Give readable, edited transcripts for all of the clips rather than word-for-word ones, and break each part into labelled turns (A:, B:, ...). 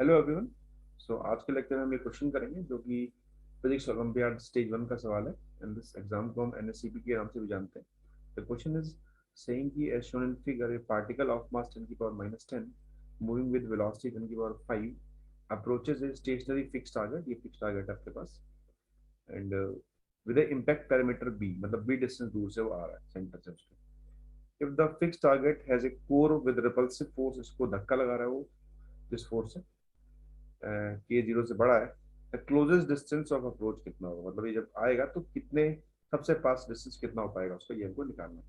A: Hello everyone. सो आज के lecture में हम ये क्वेश्चन करेंगे जो कि फिजिक्स ओलंपियाड स्टेज 1 का सवाल है। एंड दिस एग्जाम को हम एनएससीपी के नाम से भी जानते हैं। द क्वेश्चन इज सेइंग कि as shown in figure a particle of mass 10 की पावर -10 मूविंग विद वेलोसिटी 10 की power 5 approaches a stationary fix target. ये फिक्स टारगेट है आपके पास। And with a impact parameter B, मतलब बी डिस्टेंस दूर से वो आ रहा है सेंटर से उसके। If the fix target has a core with repulsive force, इसको धक्का लगा रहा है वो जिस फोर्स से के जीरो से बड़ा है, क्लोजेस्ट डिस्टेंस ऑफ अप्रोच कितना होगा, मतलब ये जब आएगा तो कितने सबसे पास डिस्टेंस कितना हो पाएगा उसका, ये हमको निकालना है।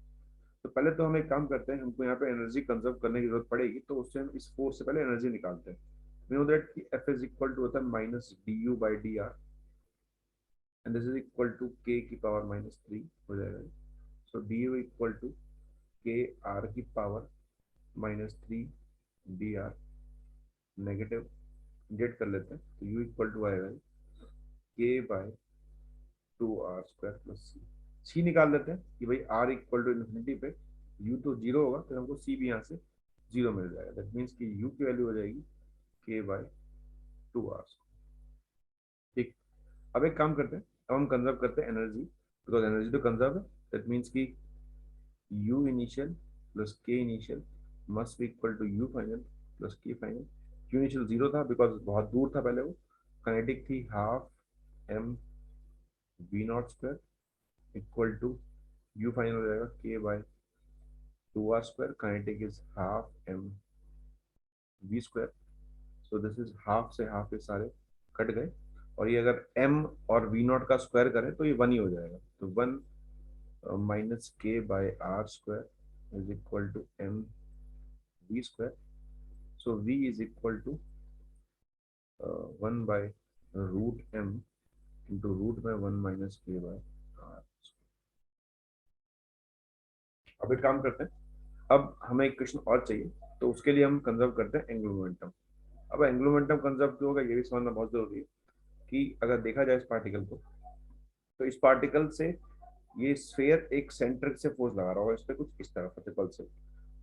A: तो पहले तो हम एक काम करते हैं, हमको यहाँ पे एनर्जी कंजर्व करने की जरूरत पड़ेगी, तो उससे हम इस फोर्स से पहले एनर्जी निकालते हैं। वी नो दैट कि F इज इक्वल टू होता है minus D U by D R, and this is equal to K की पावर -3 हो जाएगा। So D U equal to K R की power -3 D R, negative get कर लेते हैं, तो यू इक्वल टू आएगा के बाय 2r² प्लस सी। सी निकाल लेते हैं कि भाई r इक्वल टू इन्फिनिटी पे u तो जीरो होगा, तो हमको c भी यहाँ से जीरो मिल जाएगा। दैट मीन्स कि u की वैल्यू हो जाएगी k बाय 2r। ठीक। अब एक काम करते हैं, अब हम कंजर्व करते हैं एनर्जी, बिकॉज एनर्जी तो कंजर्व है। दैट मीन्स कि u initial plus k initial must be equal to u final plus k final. u initial zero था बिकॉज बहुत दूर था पहले वो। काइनेटिक थी half m v not square equal to U final हो जाएगा K by 2r²। Kinetic is half M V square. So this is half से हाफ, ये सारे कट गए, और ये अगर m और v नॉट का स्क्वायर करें तो ये 1 ही हो जाएगा। तो 1 minus K by r² is equal to M V square. So v is equal to 1 by root m into root में 1 माइनस के बाय r। अब एक काम करते हैं, अब हमें एक क्वेश्चन और चाहिए, तो उसके लिए हम कंजर्व करते हैं एंगुलर मोमेंटम। अब एंगुलर मोमेंटम कंजर्व क्यों होगा ये भी समझना बहुत जरूरी है कि अगर देखा जाए इस पार्टिकल को, तो इस पार्टिकल से ये स्फेयर एक सेंटर से फोर्स लगा रहा होगा इस पर कुछ इस तरह रिपल से,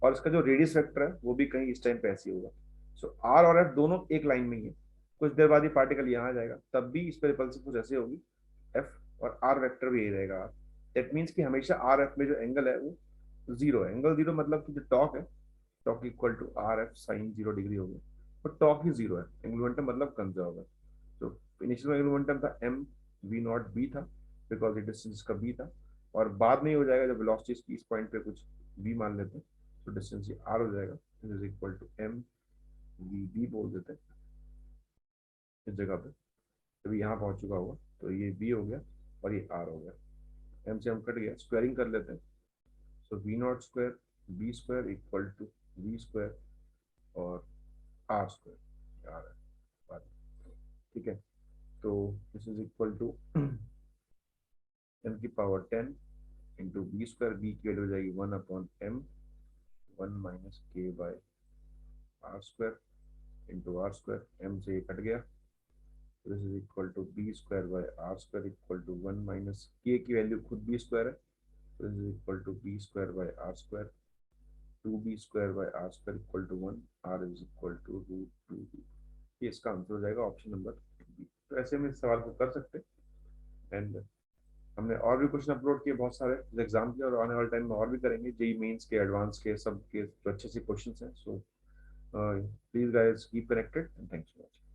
A: और इसका जो रेडियस वेक्टर है वो भी कहीं इस टाइम पे ऐसे होगा। सो आर और एफ दोनों एक लाइन में ही है। कुछ देर बाद ये पार्टिकल यहाँ आ जाएगा, तब भी इस पर रिपल्सिव फोर्स ऐसे होगी एफ, और आर वेक्टर भी यही रहेगा आर। दैट मीन्स कि हमेशा आर एफ में जो एंगल है वो जीरो है। एंगल जीरो मतलब कि जो टॉक है, torque equal to R F sine 0 degree हो गया, और टॉक ही जीरो है। एंगुलर मोमेंटम मतलब कंजर्व है। तो इनिशियल एंगुलर मोमेंटम था एम वी नॉट बी था, बिकॉज ये डिस्टेंस का बी था, और बाद में ही हो जाएगा जब वेलोसिटी इस पॉइंट पे कुछ वी मान लेते हैं, तो डिस्टेंस ये आर हो जाएगा। This is equal to M V B बोल देते हैं इस जगह पे। तो यहाँ पहुंच चुका होगा, तो ये बी हो गया और ये आर हो गया। एम से हम कट गया, स्क्वायरिंग कर लेते हैं। So V not square B square equal to V square और आर स्क्वायर आ रहा है। ठीक है, तो this is equal to M की power 10 into B square, B की वैल्यू हो जाएगी 1/m, 1 - k/r² into are square. M से ये कट गया, this is equal to B square by R square equal to 1 - k की वैल्यू खुद B square है, this is equal to B square by R square. 2b square by R square equal to 1, R is equal to √2b। ये इसका answer हो जाएगा option number B. तो ऐसे में इस सवाल को कर सकते हैं। एंड हमने और भी क्वेश्चन अपलोड किए बहुत सारे एग्जाम के, और आने वाले टाइम में और भी करेंगे, जेई मेंस के, एडवांस के, सब के जो अच्छे से क्वेश्चन हैं। So please guys keep connected and thanks for watching.